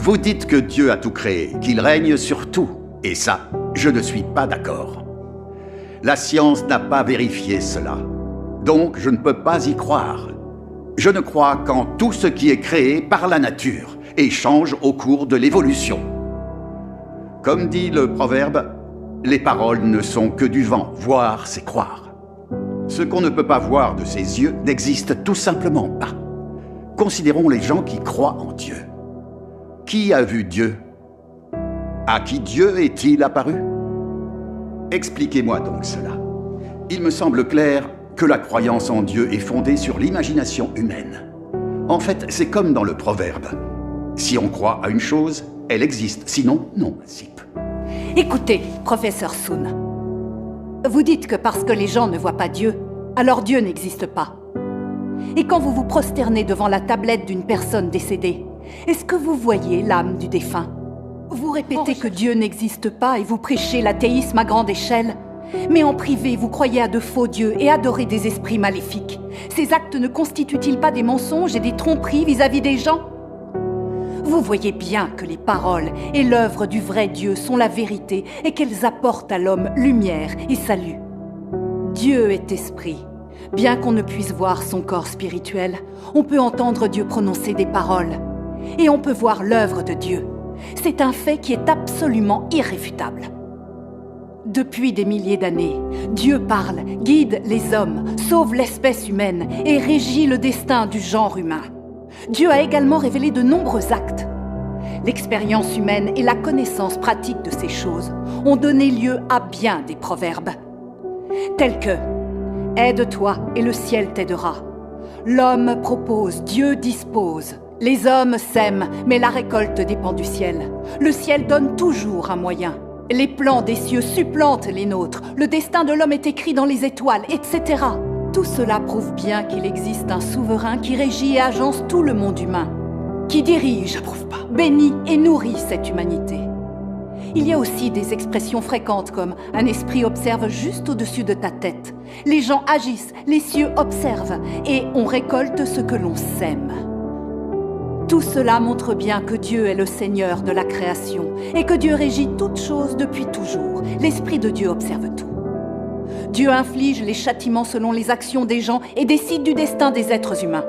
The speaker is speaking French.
Vous dites que Dieu a tout créé, qu'il règne sur tout. Et ça, je ne suis pas d'accord. La science n'a pas vérifié cela. Donc, je ne peux pas y croire. Je ne crois qu'en tout ce qui est créé par la nature et change au cours de l'évolution. Comme dit le proverbe, les paroles ne sont que du vent, voir c'est croire. Ce qu'on ne peut pas voir de ses yeux n'existe tout simplement pas. Considérons les gens qui croient en Dieu. Qui a vu Dieu? À qui Dieu est-il apparu? Expliquez-moi donc cela. Il me semble clair que la croyance en Dieu est fondée sur l'imagination humaine. En fait, c'est comme dans le proverbe. Si on croit à une chose, elle existe, sinon, non, zip. Écoutez, professeur Sun. Vous dites que parce que les gens ne voient pas Dieu, alors Dieu n'existe pas. Et quand vous vous prosternez devant la tablette d'une personne décédée, est-ce que vous voyez l'âme du défunt? Vous répétez que Dieu n'existe pas et vous prêchez l'athéisme à grande échelle. Mais en privé, vous croyez à de faux dieux et adorez des esprits maléfiques. Ces actes ne constituent-ils pas des mensonges et des tromperies vis-à-vis des gens? Vous voyez bien que les paroles et l'œuvre du vrai Dieu sont la vérité et qu'elles apportent à l'homme lumière et salut. Dieu est esprit. Bien qu'on ne puisse voir son corps spirituel, on peut entendre Dieu prononcer des paroles. Et on peut voir l'œuvre de Dieu. C'est un fait qui est absolument irréfutable. Depuis des milliers d'années, Dieu parle, guide les hommes, sauve l'espèce humaine et régit le destin du genre humain. Dieu a également révélé de nombreux actes. L'expérience humaine et la connaissance pratique de ces choses ont donné lieu à bien des proverbes, tels que « Aide-toi et le ciel t'aidera »,« L'homme propose, Dieu dispose », « Les hommes sèment, mais la récolte dépend du ciel », « Le ciel donne toujours un moyen », « Les plans des cieux supplantent les nôtres », « Le destin de l'homme est écrit dans les étoiles, etc. Tout cela prouve bien qu'il existe un souverain qui régit et agence tout le monde humain, qui dirige, bénit et nourrit cette humanité. Il y a aussi des expressions fréquentes comme « un esprit observe juste au-dessus de ta tête »,« les gens agissent, les cieux observent » et « on récolte ce que l'on sème ». Tout cela montre bien que Dieu est le Seigneur de la création et que Dieu régit toutes choses depuis toujours. L'Esprit de Dieu observe tout. Dieu inflige les châtiments selon les actions des gens et décide du destin des êtres humains.